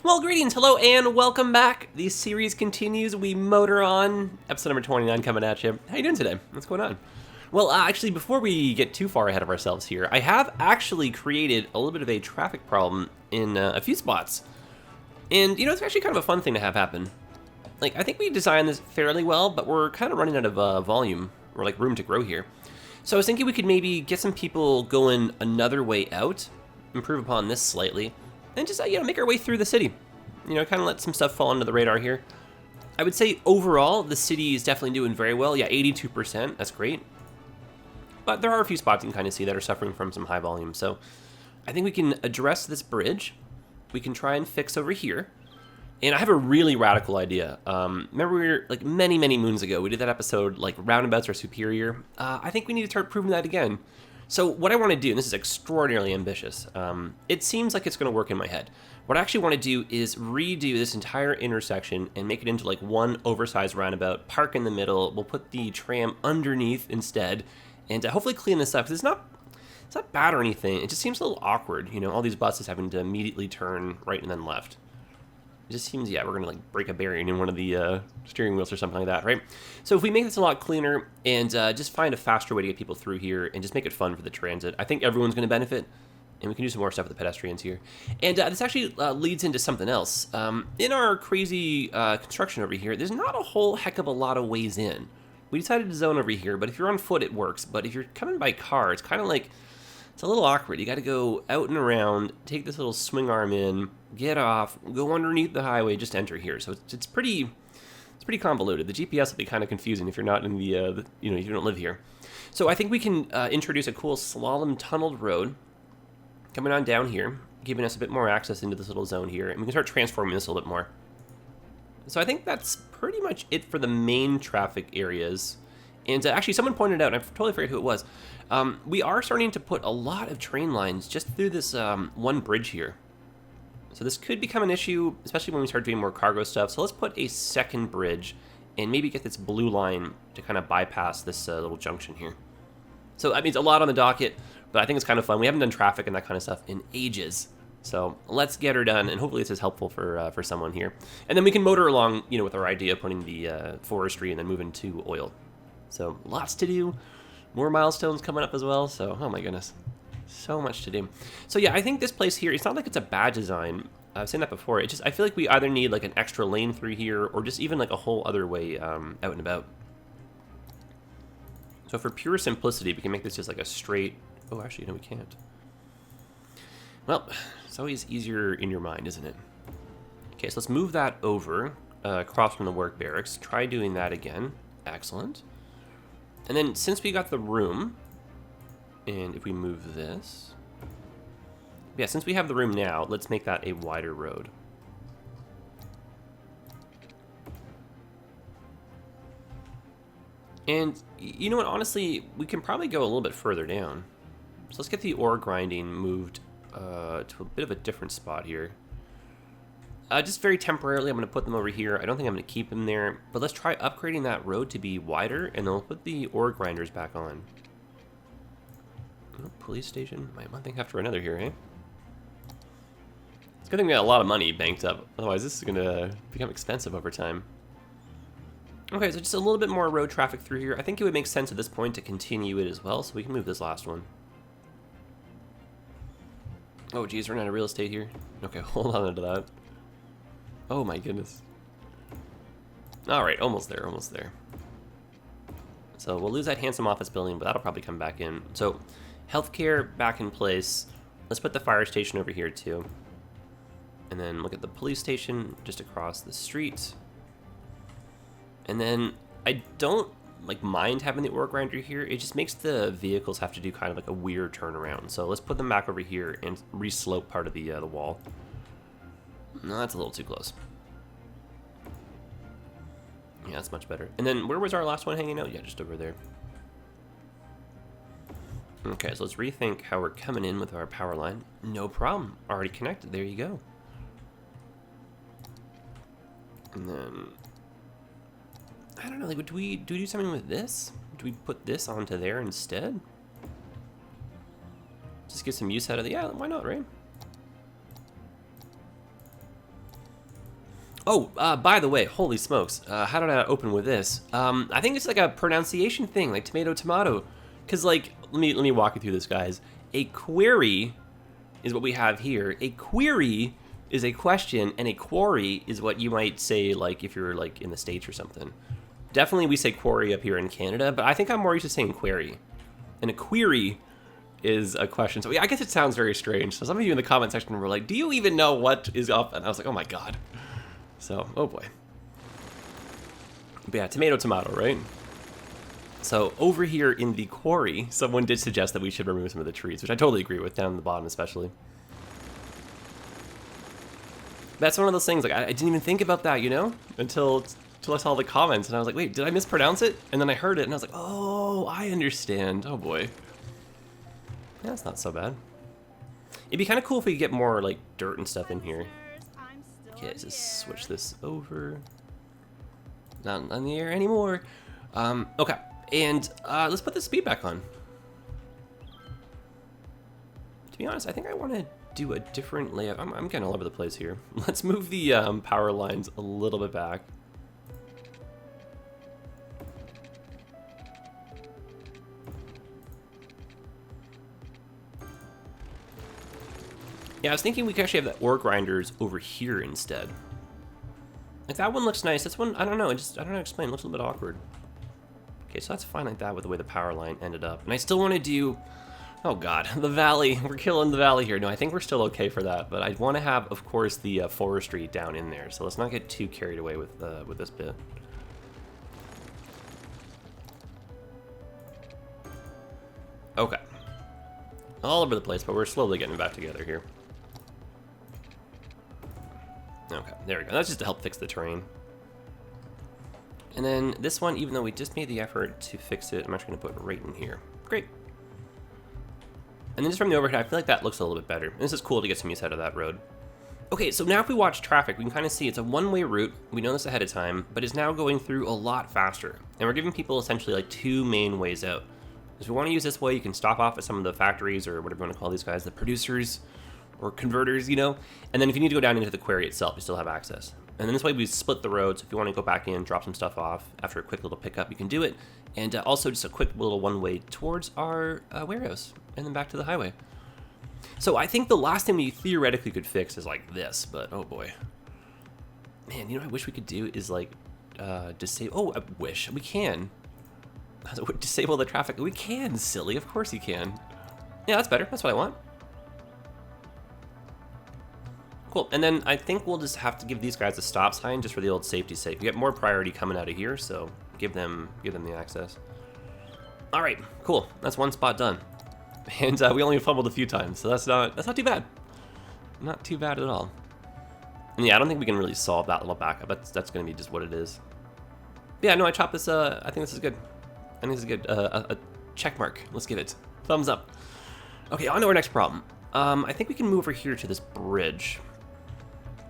Well, greetings, hello, and welcome back. The series continues. We motor on. Episode number 29 coming at you. How you doing today? What's going on? Well, actually, before we get too far ahead of ourselves here, I have actually created a little bit of a traffic problem in a few spots. And, you know, it's actually kind of a fun thing to have happen. Like, I think we designed this fairly well, but we're kind of running out of volume, or like room to grow here. So I was thinking we could maybe get some people going another way out, improve upon this slightly, and just, you know, make our way through the city. You know, kind of let some stuff fall under the radar here. I would say overall, the city is definitely doing very well. Yeah, 82%, that's great. But there are a few spots you can kind of see that are suffering from some high volume. So I think we can address this bridge. We can try and fix over here. And I have a really radical idea. Remember we were, like, many moons ago, we did that episode, like, Roundabouts are superior. I think we need to start proving that again. So what I want to do, and this is extraordinarily ambitious, it seems like it's going to work in my head. What I actually want to do is redo this entire intersection and make it into like one oversized roundabout, park in the middle, we'll put the tram underneath instead, and hopefully clean this up, because it's not bad or anything, it just seems a little awkward, you know, all these buses having to immediately turn right and then left. It just seems, yeah, we're going to like break a bearing in one of the steering wheels or something like that, right? So if we make this a lot cleaner and just find a faster way to get people through here and just make it fun for the transit, I think everyone's going to benefit, and we can do some more stuff with the pedestrians here. And this actually leads into something else. In our crazy construction over here, there's not a whole heck of a lot of ways in. We decided to zone over here, but if you're on foot, it works. But if you're coming by car, it's kind of like, it's a little awkward. You got to go out and around, take this little swing arm in, get off, go underneath the highway, just enter here. So it's pretty convoluted. The GPS will be kind of confusing if you're not in the you know, if you don't live here. So I think we can introduce a cool slalom tunneled road coming on down here, giving us a bit more access into this little zone here, and we can start transforming this a little bit more. So I think that's pretty much it for the main traffic areas. And actually, someone pointed out, and I totally forget who it was, we are starting to put a lot of train lines just through this one bridge here. So this could become an issue, especially when we start doing more cargo stuff. So let's put a second bridge and maybe get this blue line to kind of bypass this little junction here. So that means a lot on the docket, but I think it's kind of fun. We haven't done traffic and that kind of stuff in ages. So let's get her done, and hopefully this is helpful for someone here. And then we can motor along, you know, with our idea of putting the forestry and then moving to oil. So lots to do, more milestones coming up as well, so oh my goodness, so much to do. So yeah, I think this place here, it's not like it's a bad design. I've seen that before. It just, I feel like we either need like an extra lane through here or just even like a whole other way out and about. So for pure simplicity, we can make this just like a straight, oh actually no we can't. Well, it's always easier in your mind, isn't it? Okay, so let's move that over across from the work barracks. Try doing that again. Excellent. And then since we got the room, and if we move this, yeah, since we have the room now, let's make that a wider road. And you know what, honestly, we can probably go a little bit further down. So let's get the ore grinding moved to a bit of a different spot here. Just very temporarily, I'm going to put them over here. I don't think I'm going to keep them there, but let's try upgrading that road to be wider, and then we'll put the ore grinders back on. Oh, police station. Might one thing after another here, eh? It's a good thing we got a lot of money banked up. Otherwise, this is going to become expensive over time. Okay, so just a little bit more road traffic through here. I think it would make sense at this point to continue it as well, so we can move this last one. Oh, geez, we're running out of real estate here. Okay, hold on to that. Oh my goodness. Alright, almost there, almost there. So we'll lose that handsome office building, but that'll probably come back in. So, healthcare back in place. Let's put the fire station over here too. And then look at the police station just across the street. And then I don't like mind having the ore grinder here. It just makes the vehicles have to do kind of like a weird turnaround. So let's put them back over here and re-slope part of the wall. No, that's a little too close. Yeah, that's much better. And then where was our last one hanging out? Yeah, just over there. Okay, so let's rethink how we're coming in with our power line. No problem. Already connected. There you go. And then I don't know, like, do we do something with this? Do we put this onto there instead? Just get some use out of the, yeah, why not, right? Oh, by the way, holy smokes, how did I open with this? I think it's like a pronunciation thing, like tomato, tomato. Because, like, let me walk you through this, guys. A query is what we have here. A query is a question, and a quarry is what you might say, like, if you're, like, in the States or something. Definitely we say quarry up here in Canada, but I think I'm more used to saying query. And a query is a question. So I guess it sounds very strange. So some of you in the comment section were like, do you even know what is up? And I was like, oh my god. So, oh boy. But yeah, tomato, tomato, right? So over here in the quarry, someone did suggest that we should remove some of the trees, which I totally agree with, down the bottom especially. That's one of those things, like, I didn't even think about that, you know? Until I saw the comments, and I was like, wait, did I mispronounce it? And then I heard it, and I was like, oh, I understand. Oh boy. Yeah, that's not so bad. It'd be kind of cool if we could get more, like, dirt and stuff in here. Okay, let's just switch this over. Not on the air anymore. Okay, and let's put the speed back on. To be honest, I think I want to do a different layout. I'm getting all over the place here. Let's move the power lines a little bit back. Yeah, I was thinking we could actually have the ore grinders over here instead. Like, that one looks nice. This one, I don't know. I don't know how to explain. It looks a little bit awkward. Okay, so that's fine like that with the way the power line ended up. And I still want to do... Oh god, the valley. We're killing the valley here. No, I think we're still okay for that. But I want to have, of course, the forestry down in there. So let's not get too carried away with this bit. Okay. All over the place, but we're slowly getting back together here. Okay, there we go. That's just to help fix the terrain. And then this one, even though we just made the effort to fix it, I'm actually going to put it right in here. Great. And then just from the overhead, I feel like that looks a little bit better. And this is cool to get some use out of that road. Okay, so now if we watch traffic, we can kind of see it's a one-way route. We know this ahead of time, but it's now going through a lot faster. And we're giving people essentially like two main ways out. If you want to use this way, you can stop off at some of the factories or whatever you want to call these guys, the producers or converters, you know. And then if you need to go down into the quarry itself, you still have access. And then this way we split the road, so if you want to go back in, drop some stuff off after a quick little pickup, you can do it. And also just a quick little one-way towards our warehouse and then back to the highway. So I think the last thing we theoretically could fix is like this, but oh boy. Man, you know what I wish we could do is like disable, oh, I wish, we can. Disable the traffic, we can, silly, of course you can. Yeah, that's better, that's what I want. Cool, and then I think we'll just have to give these guys a stop sign just for the old safety's sake. We get more priority coming out of here, so give them the access. All right, cool, that's one spot done. And we only fumbled a few times, so that's not too bad. Not too bad at all. And yeah, I don't think we can really solve that little backup. That's gonna be just what it is. Yeah, no, I chopped this, I think this is good. I think this is good, a check mark. Let's give it thumbs up. Okay, on to our next problem. I think we can move over here to this bridge.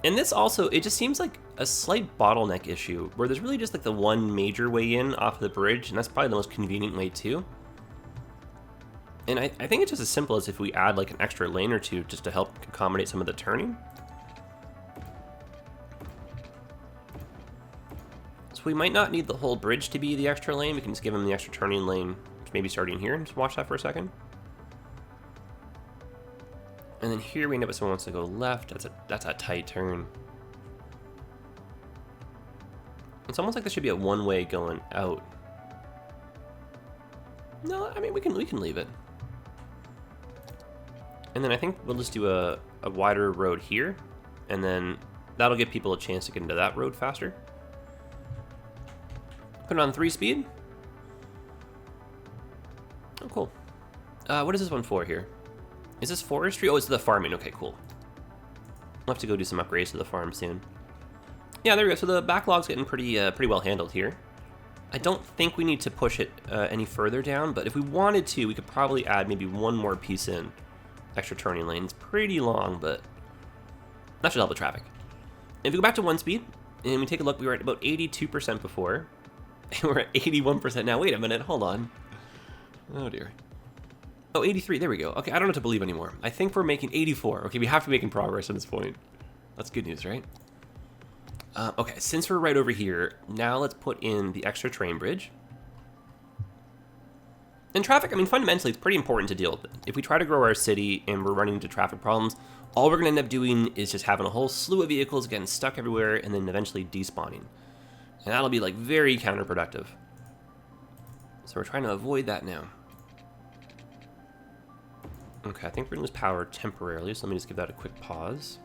And this also, it just seems like a slight bottleneck issue where there's really just like the one major way in off of the bridge, and that's probably the most convenient way too. And I think it's just as simple as if we add like an extra lane or two just to help accommodate some of the turning. So we might not need the whole bridge to be the extra lane. We can just give them the extra turning lane, maybe starting here, and just watch that for a second. And then here we end up with someone wants to go left. That's a tight turn. It's almost like this should be a one-way going out. No, I mean we can leave it. And then I think we'll just do a wider road here, and then that'll give people a chance to get into that road faster. Put it on 3-speed. Oh, cool. What is this one for here? Is this forestry? Oh, it's the farming. Okay, cool. We'll have to go do some upgrades to the farm soon. Yeah, there we go. So the backlog's getting pretty well handled here. I don't think we need to push it any further down, but if we wanted to, we could probably add maybe one more piece in. Extra turning lanes. Pretty long, but that should help with traffic. And if we go back to 1-speed, and we take a look, we were at about 82% before, and we're at 81% now. Wait a minute, hold on. Oh dear. Oh, 83, there we go. Okay, I don't know what to believe anymore. I think we're making 84. Okay, we have to be making progress at this point. That's good news, right? Okay, since we're right over here, now let's put in the extra train bridge. And traffic, I mean, fundamentally, it's pretty important to deal with it. If we try to grow our city and we're running into traffic problems, all we're going to end up doing is just having a whole slew of vehicles getting stuck everywhere and then eventually despawning. And that'll be, like, very counterproductive. So we're trying to avoid that now. Okay, I think we're going to lose power temporarily, so let me just give that a quick pause.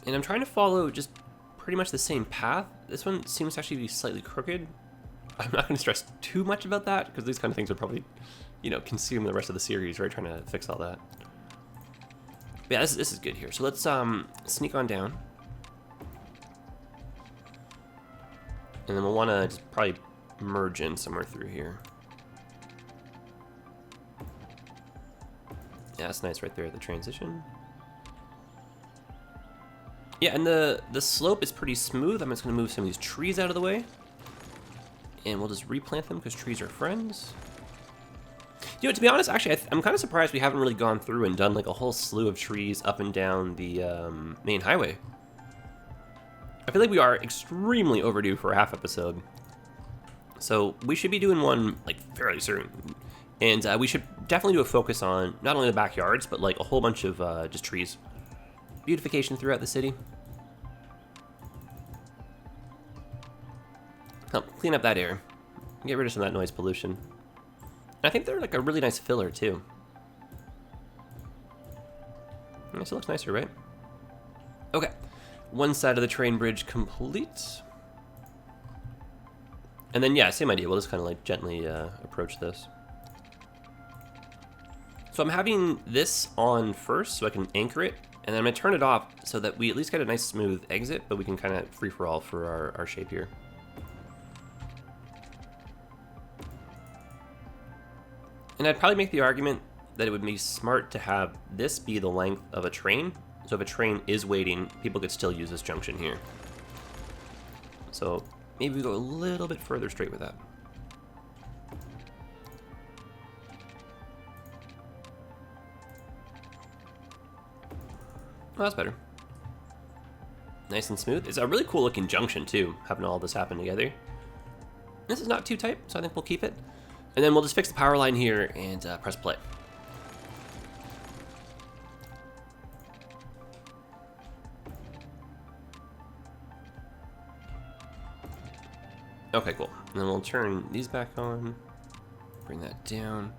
And I'm trying to follow just pretty much the same path. This one seems to actually be slightly crooked. I'm not going to stress too much about that, because these kind of things would probably, you know, consume the rest of the series, right? Trying to fix all that. But yeah, this is good here. So let's sneak on down. And then we'll want to just probably merge in somewhere through here. Yeah, that's nice right there at the transition. Yeah, and the slope is pretty smooth. I'm just going to move some of these trees out of the way. And we'll just replant them because trees are friends. You know, to be honest, actually, I'm kind of surprised we haven't really gone through and done like a whole slew of trees up and down the main highway. I feel like we are extremely overdue for a half episode. So we should be doing one like fairly soon. And we should definitely do a focus on not only the backyards, but like a whole bunch of just trees. Beautification throughout the city. Help clean up that air. Get rid of some of that noise pollution. And I think they're like a really nice filler too. This looks nicer, right? Okay. One side of the train bridge complete. And then, yeah, same idea. We'll just kind of like gently approach this. So I'm having this on first so I can anchor it. And then I'm going to turn it off so that we at least get a nice smooth exit, but we can kind of free-for-all for our shape here. And I'd probably make the argument that it would be smart to have this be the length of a train. So if a train is waiting, people could still use this junction here. So maybe we go a little bit further straight with that. Oh, that's better. Nice and smooth. It's a really cool looking junction too, having all this happen together. This is not too tight, so I think we'll keep it. And then we'll just fix the power line here and press play. Okay, cool. And then we'll turn these back on, bring that down.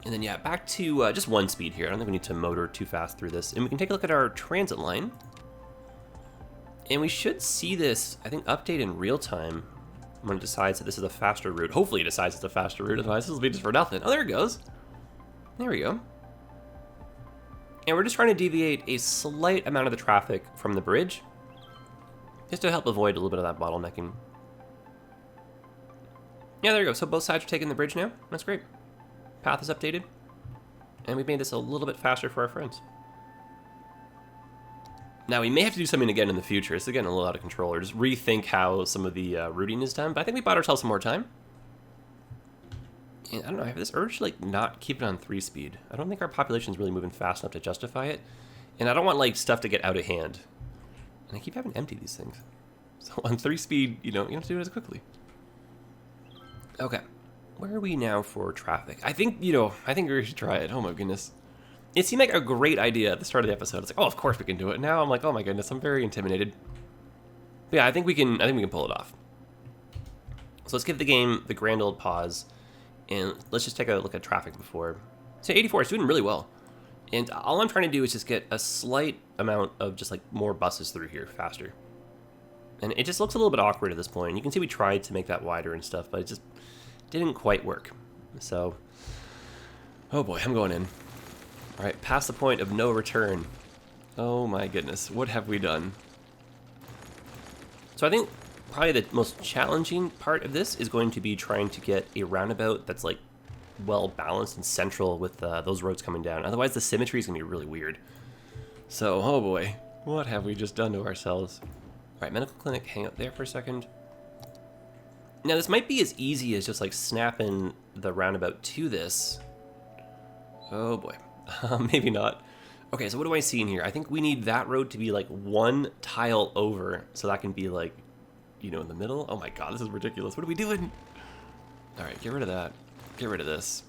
And then, yeah, back to just one speed here. I don't think we need to motor too fast through this. And we can take a look at our transit line. And we should see this, I think, update in real time when it decides that this is a faster route. Hopefully it decides it's a faster route, otherwise this will be just for nothing. Oh, there it goes. There we go. And we're just trying to deviate a slight amount of the traffic from the bridge, just to help avoid a little bit of that bottlenecking. Yeah, there you go. So both sides are taking the bridge now. That's great. Path is updated. And we've made this a little bit faster for our friends. Now, we may have to do something again in the future. This is getting a little out of control, or just rethink how some of the routing is done. But I think we bought ourselves some more time. And I don't know, I have this urge to like not keep it on 3-speed. I don't think our population is really moving fast enough to justify it. And I don't want like stuff to get out of hand. And I keep having to empty these things. So on 3-speed, you don't have to do it as quickly. Okay. Where are we now for traffic? I think we should try it. Oh my goodness. It seemed like a great idea at the start of the episode. It's like, oh, of course we can do it. Now I'm like, oh my goodness, I'm very intimidated. But yeah, I think we can pull it off. So let's give the game the grand old pause, and let's just take a look at traffic before. So 84 is doing really well. And all I'm trying to do is just get a slight amount of just like more buses through here faster. And it just looks a little bit awkward at this point. You can see we tried to make that wider and stuff, but it just didn't quite work. So, oh boy, I'm going in. All right, past the point of no return. Oh my goodness, what have we done? So I think probably the most challenging part of this is going to be trying to get a roundabout that's like well balanced and central with those roads coming down. Otherwise the symmetry is gonna be really weird. So, oh boy, what have we just done to ourselves? All right, medical clinic, hang out there for a second. Now this might be as easy as just like snapping the roundabout to this. Oh boy. Maybe not. Okay, so what do I see in here? I think we need that road to be like one tile over, so that can be like, you know, in the middle. Oh my god, this is ridiculous. What are we doing? All right, get rid of that. Get rid of this.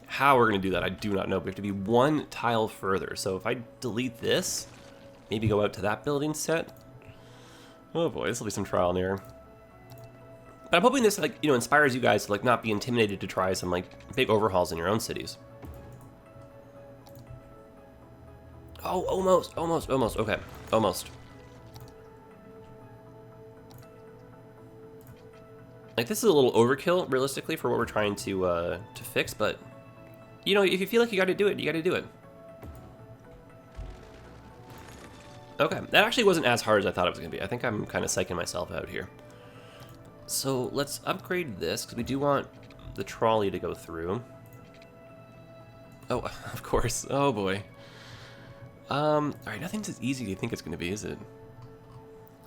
How we're gonna do that, I do not know. But we have to be one tile further. So if I delete this, maybe go out to that building set. Oh boy, this will be some trial and error. But I'm hoping this, like, you know, inspires you guys to like not be intimidated to try some like big overhauls in your own cities. Oh, almost. Okay, almost. Like, this is a little overkill, realistically, for what we're trying to fix, but, you know, if you feel like you gotta do it, you gotta do it. Okay, that actually wasn't as hard as I thought it was gonna be. I think I'm kind of psyching myself out here. So, let's upgrade this, because we do want the trolley to go through. Oh, of course. Oh, boy. Alright, nothing's as easy as you think it's gonna be, is it?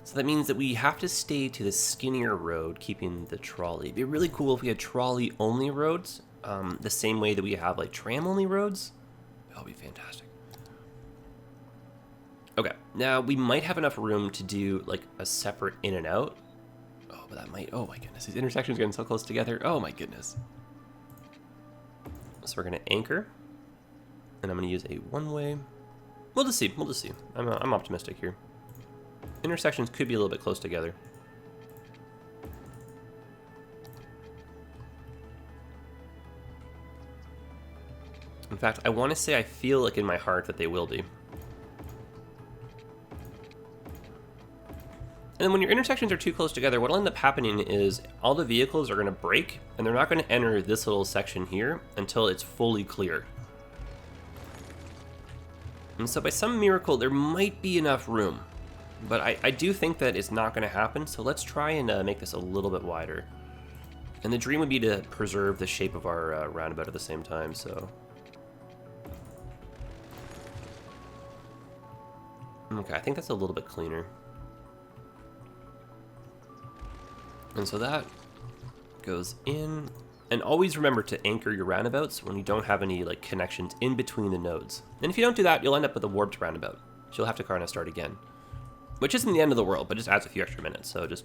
So that means that we have to stay to the skinnier road, keeping the trolley. It'd be really cool if we had trolley-only roads, the same way that we have, like, tram-only roads. That would be fantastic. Okay, now we might have enough room to do, like, a separate in and out. Oh, but that might... Oh, my goodness. These intersections are getting so close together. Oh, my goodness. So we're going to anchor. And I'm going to use a one-way. We'll just see. We'll just see. I'm optimistic here. Intersections could be a little bit close together. In fact, I want to say I feel like in my heart that they will be. And then when your intersections are too close together, what'll end up happening is all the vehicles are going to brake, and they're not going to enter this little section here until it's fully clear. And so by some miracle, there might be enough room. But I do think that it's not going to happen, so let's try and make this a little bit wider. And the dream would be to preserve the shape of our roundabout at the same time, so... Okay, I think that's a little bit cleaner. And so that goes in. And always remember to anchor your roundabouts when you don't have any like connections in between the nodes. And if you don't do that, you'll end up with a warped roundabout. So you'll have to kind of start again. Which isn't the end of the world, but just adds a few extra minutes. So just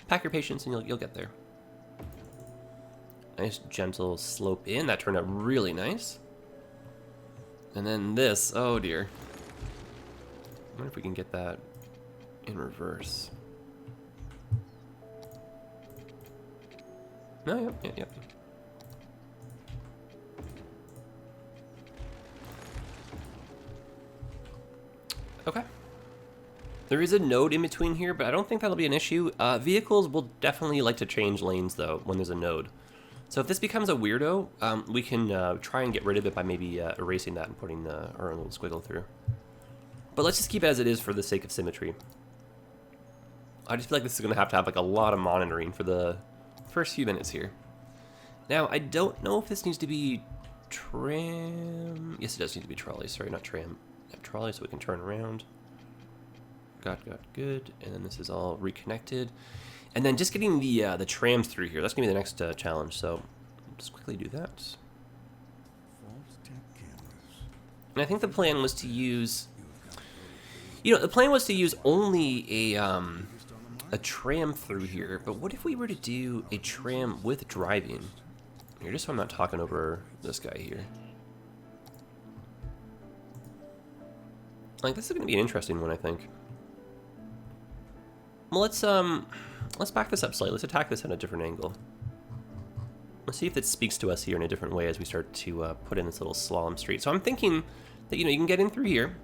pack your patience and you'll get there. Nice gentle slope in. That turned out really nice. And then this, oh dear. I wonder if we can get that in reverse. No, yep. Okay. There is a node in between here, but I don't think that'll be an issue. Vehicles will definitely like to change lanes, though, when there's a node. So if this becomes a weirdo, we can try and get rid of it by maybe erasing that and putting our own little squiggle through. But let's just keep it as it is for the sake of symmetry. I just feel like this is going to have like a lot of monitoring for the first few minutes here. Now, I don't know if this needs to be tram... Yes, it does need to be trolley. Sorry, not tram. Yeah, trolley, so we can turn around. Got good. And then this is all reconnected. And then just getting the trams through here. That's going to be the next challenge. So just quickly do that. And I think the plan was to use... You know, the plan was to use only a tram through here. But what if we were to do a tram with driving? Here, just so I'm not talking over this guy here. Like, this is going to be an interesting one, I think. Well, let's back this up slightly. Let's attack this at a different angle. Let's see if it speaks to us here in a different way as we start to put in this little slalom street. So I'm thinking that, you know, you can get in through here.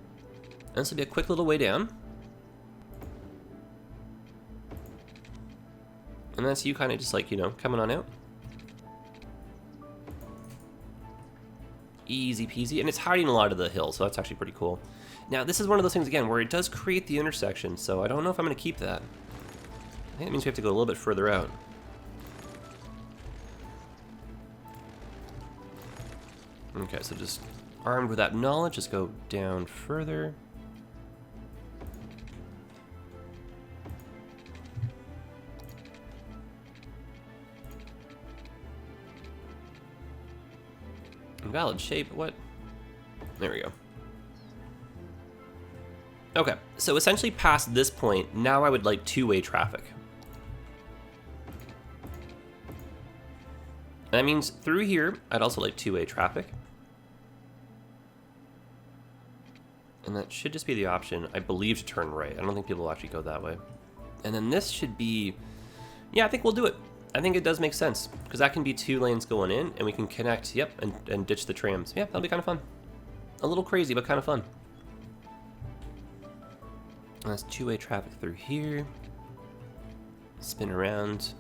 And this will be a quick little way down. And that's you kind of just like, you know, coming on out. Easy peasy. And it's hiding a lot of the hill, so that's actually pretty cool. Now, this is one of those things, again, where it does create the intersection, so I don't know if I'm going to keep that. I think it means we have to go a little bit further out. Okay, so just armed with that knowledge, just go down further. Invalid shape, what? There we go. Okay, so essentially past this point, now I would like two-way traffic. And that means through here, I'd also like two-way traffic. And that should just be the option, I believe, to turn right. I don't think people will actually go that way. And then this should be, yeah, I think we'll do it. I think it does make sense, because that can be 2 lanes going in, and we can connect, yep, and ditch the trams. Yeah, that'll be kind of fun. A little crazy, but kind of fun. That's two-way traffic through here. Spin around.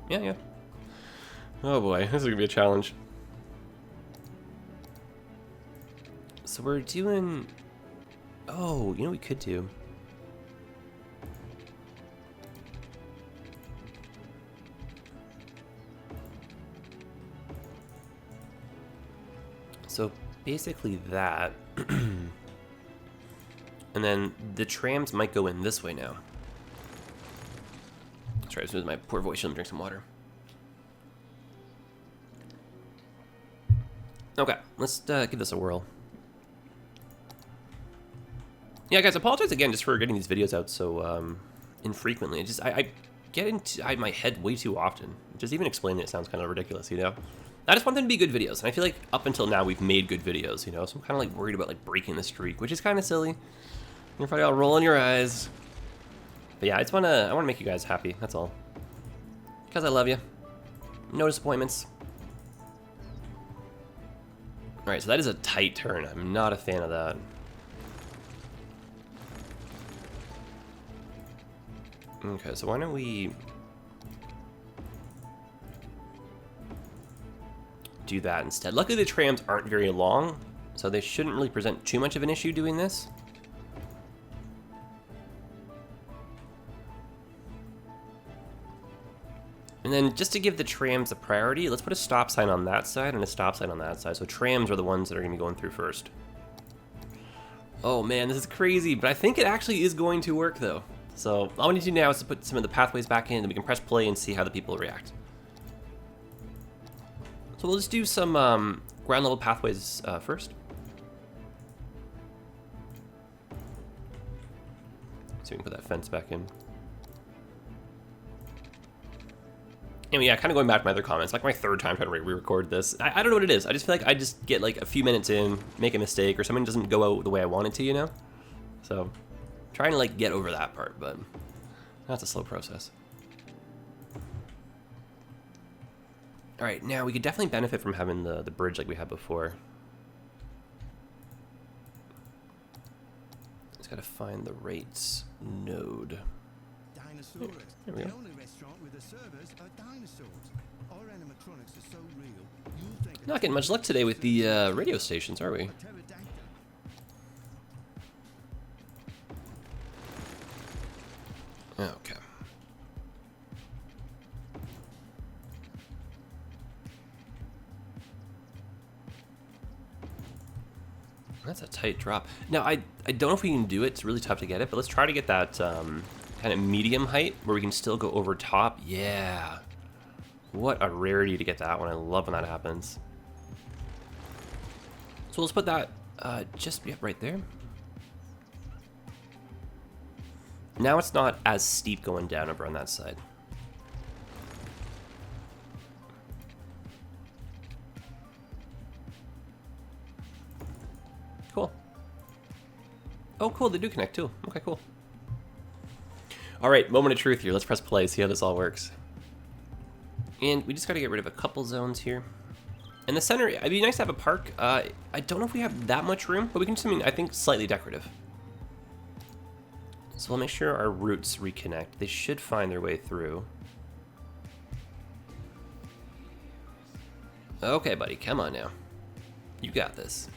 Yeah. Oh boy, this is gonna be a challenge. So we're doing, oh, you know what we could do? So basically that, and then the trams might go in this way now. That's right, with my poor voice, let me drink some water. Okay, let's give this a whirl. Yeah, guys, I apologize again just for getting these videos out so infrequently. I get into my head way too often. Just even explaining it sounds kind of ridiculous, you know? I just want them to be good videos, and I feel like up until now we've made good videos, you know? So I'm kind of like worried about like breaking the streak, which is kind of silly. You're probably all rolling your eyes. But yeah, I wanna make you guys happy, that's all. Because I love you. No disappointments. Alright, so that is a tight turn. I'm not a fan of that. Okay, so why don't we do that instead? Luckily the trams aren't very long, so they shouldn't really present too much of an issue doing this. And then just to give the trams a priority, let's put a stop sign on that side and a stop sign on that side. So trams are the ones that are going to be going through first. Oh man, this is crazy, but I think it actually is going to work though. So all we need to do now is to put some of the pathways back in, and we can press play and see how the people react. So we'll just do some ground level pathways first. So we can put that fence back in. And yeah, kind of going back to my other comments, like my third time trying to re-record this. I don't know what it is. I just feel like I just get like a few minutes in, make a mistake, or something doesn't go out the way I want it to, you know? So trying to like get over that part, but that's a slow process. All right, now we could definitely benefit from having the bridge like we had before. Just gotta find the rates node. Dinosaurus. There we The go. only restaurant with the servers are dinosaurs. Our animatronics are so real. You'll think Not getting much luck today with the radio stations, are we? a pterodactyl. Okay. That's a tight drop. Now, I don't know if we can do it. It's really tough to get it, but let's try to get that kind of medium height where we can still go over top. Yeah. What a rarity to get that one. I love when that happens. So let's put that just right there. Now it's not as steep going down over on that side. Cool. Oh, cool, they do connect too. Okay, cool. All right, moment of truth here. Let's press play, see how this all works. And we just gotta get rid of a couple zones here. In the center, it'd be nice to have a park. I don't know if we have that much room, but we can do something, I think, slightly decorative. So we'll make sure our routes reconnect. They should find their way through. Okay, buddy, come on now. You got this.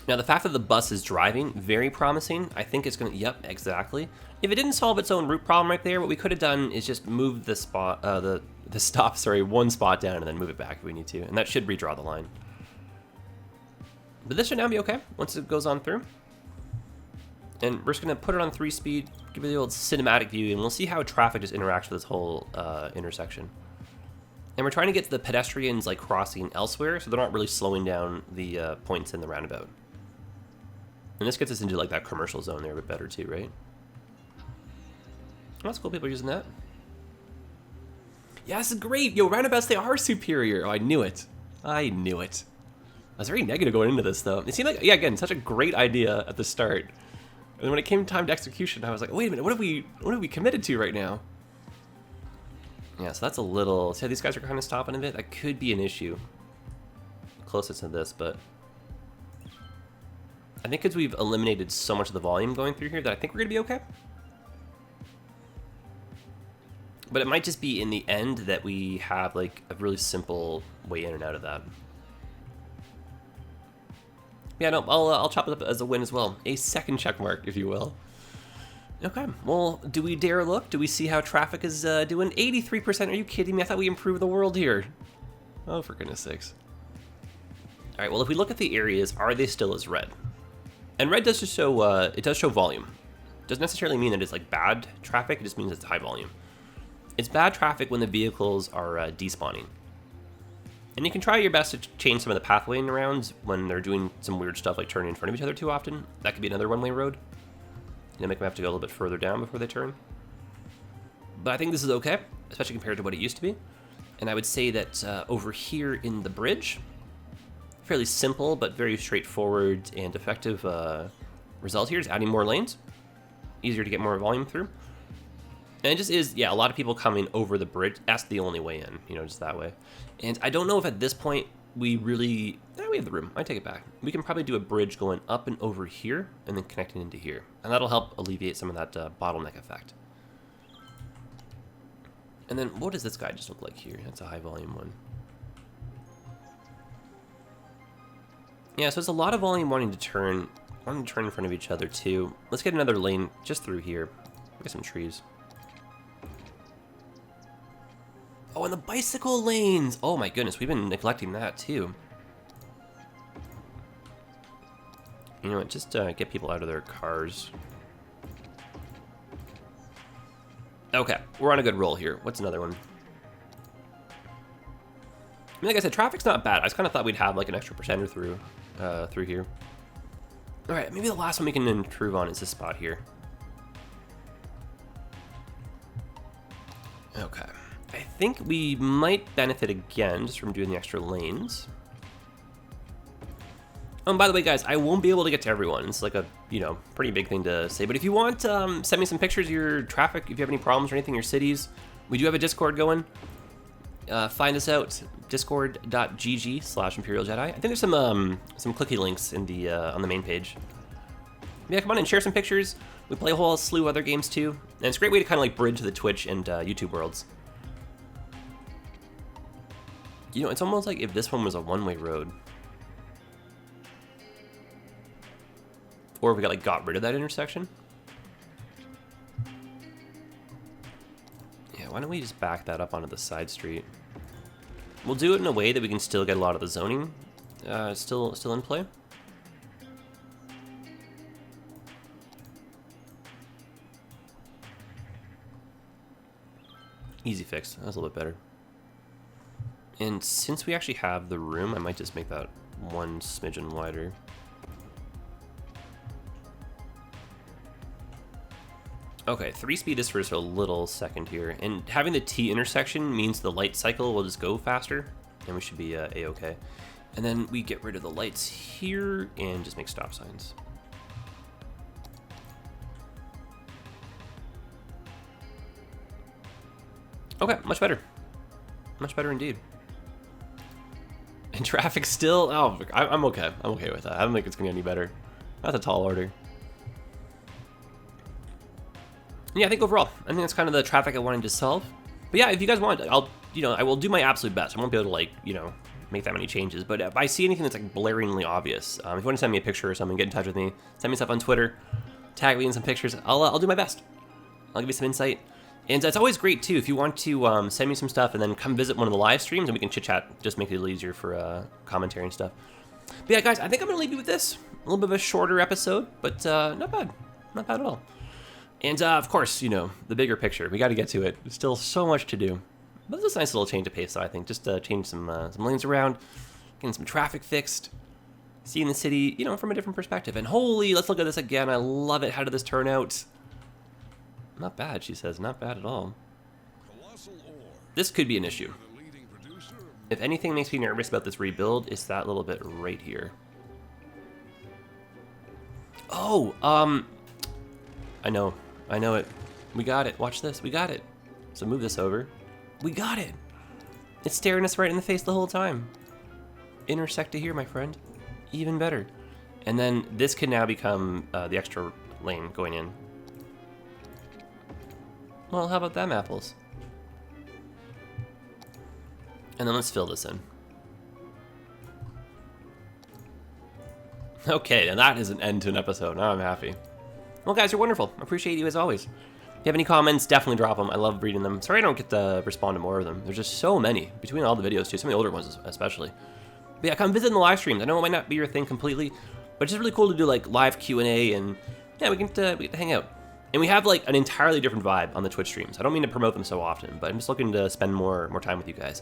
Now, the fact that the bus is driving, very promising. I think it's gonna, yep, exactly. If it didn't solve its own route problem right there, what we could have done is just move the spot, the stop, sorry, one spot down and then move it back if we need to. And that should redraw the line. But this should now be okay once it goes on through. And we're just gonna put it on 3-speed, give it the old cinematic view, and we'll see how traffic just interacts with this whole intersection. And we're trying to get the pedestrians like crossing elsewhere, so they're not really slowing down the points in the roundabout. And this gets us into like that commercial zone there a bit better too, right? Oh, that's cool, people are using that. Yeah, this is great. Yo, roundabouts, they are superior. Oh, I knew it. I knew it. I was very negative going into this though. It seemed like, yeah, again, such a great idea at the start. And when it came time to execution, I was like, wait a minute, what have we committed to right now? Yeah, so that's a little, see how these guys are kind of stopping a bit? That could be an issue. Closest to this, but I think because we've eliminated so much of the volume going through here that I think we're gonna be okay. But it might just be in the end that we have like a really simple way in and out of that. Yeah, no, I'll chop it up as a win as well. A second check mark, if you will. Okay, well, do we dare look? Do we see how traffic is doing? 83%, are you kidding me? I thought we improved the world here. Oh, for goodness sakes. All right, well, if we look at the areas, are they still as red? And red does just show, it does show volume. Doesn't necessarily mean that it's like bad traffic, it just means it's high volume. It's bad traffic when the vehicles are despawning. And you can try your best to change some of the pathwaying around when they're doing some weird stuff like turning in front of each other too often. That could be another one-way road. You know, make them have to go a little bit further down before they turn. But I think this is okay, especially compared to what it used to be. And I would say that over here in the bridge, fairly simple but very straightforward and effective result here is adding more lanes. Easier to get more volume through. And it just is, yeah, a lot of people coming over the bridge. That's the only way in, you know, just that way. And I don't know if at this point we really, we have the room. I take it back. We can probably do a bridge going up and over here and then connecting into here. And that'll help alleviate some of that bottleneck effect. And then what does this guy just look like here? That's a high volume one. Yeah, so it's a lot of volume wanting to turn in front of each other too. Let's get another lane just through here. Get some trees. Oh, and the bicycle lanes! Oh my goodness, we've been neglecting that too. You know what, just get people out of their cars. Okay, we're on a good roll here. What's another one? I mean, like I said, traffic's not bad. I just kind of thought we'd have like an extra percenter through here. All right, maybe the last one we can improve on is this spot here. Okay. I think we might benefit again just from doing the extra lanes. Oh, and by the way, guys, I won't be able to get to everyone. It's like a, you know, pretty big thing to say. But if you want, send me some pictures of your traffic. If you have any problems or anything in your cities, we do have a Discord going. Find us out, discord.gg/ImperialJedi. I think there's some clicky links in the on the main page. Yeah, come on and share some pictures. We play a whole slew of other games too, and it's a great way to kind of like bridge the Twitch and YouTube worlds. You know, it's almost like if this one was a one-way road. Or if we got rid of that intersection. Yeah, why don't we just back that up onto the side street? We'll do it in a way that we can still get a lot of the zoning still in play. Easy fix. That was a little bit better. And since we actually have the room, I might just make that one smidgen wider. Okay, 3-speed this for just a little second here. And having the T intersection means the light cycle will just go faster, and we should be A-okay. And then we get rid of the lights here and just make stop signs. Okay, much better. Much better indeed. And traffic still, oh, I'm okay. I'm okay with that. I don't think it's gonna get any better. That's a tall order. Yeah, I think overall, I think that's kind of the traffic I wanted to solve. But yeah, if you guys want, I will do my absolute best. I won't be able to make that many changes. But if I see anything that's like blaringly obvious, if you want to send me a picture or something, get in touch with me. Send me stuff on Twitter. Tag me in some pictures. I'll do my best. I'll give you some insight. And it's always great too if you want to send me some stuff and then come visit one of the live streams and we can chit chat. Just make it a little easier for commentary and stuff. But yeah, guys, I think I'm gonna leave you with this. A little bit of a shorter episode, but not bad at all. And of course, the bigger picture. We got to get to it. There's still so much to do. But this is a nice little change of pace, though, I think. Just change some lanes around, getting some traffic fixed, seeing the city, you know, from a different perspective. And holy, let's look at this again. I love it. How did this turn out? Not bad, she says. Not bad at all. This could be an issue. If anything makes me nervous about this rebuild, it's that little bit right here. Oh, I know it. We got it. Watch this. We got it. So move this over. We got it. It's staring us right in the face the whole time. Intersect to here, my friend. Even better. And then this can now become the extra lane going in. Well, how about them apples? And then let's fill this in. Okay, and that is an end to an episode. Now I'm happy. Well, guys, you're wonderful. I appreciate you as always. If you have any comments, definitely drop them. I love reading them. Sorry I don't get to respond to more of them. There's just so many, between all the videos too, some of the older ones especially. But yeah, come visit in the live streams. I know it might not be your thing completely, but it's just really cool to do like live Q&A, and yeah, we get to hang out. And we have like an entirely different vibe on the Twitch streams. I don't mean to promote them so often, but I'm just looking to spend more time with you guys.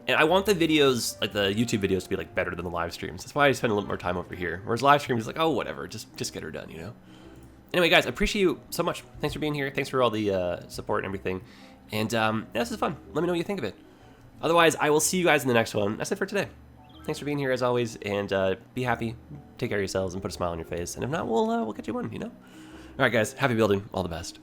And I want the videos, like the YouTube videos, to be like better than the live streams. That's why I spend a little more time over here. Whereas live streams is like, oh, whatever, just get her done, you know? Anyway, guys, I appreciate you so much. Thanks for being here. Thanks for all the support and everything. And yeah, this is fun. Let me know what you think of it. Otherwise, I will see you guys in the next one. That's it for today. Thanks for being here as always, and be happy, take care of yourselves, and put a smile on your face. And if not, we'll get you one, you know? All right, guys, happy building. All the best.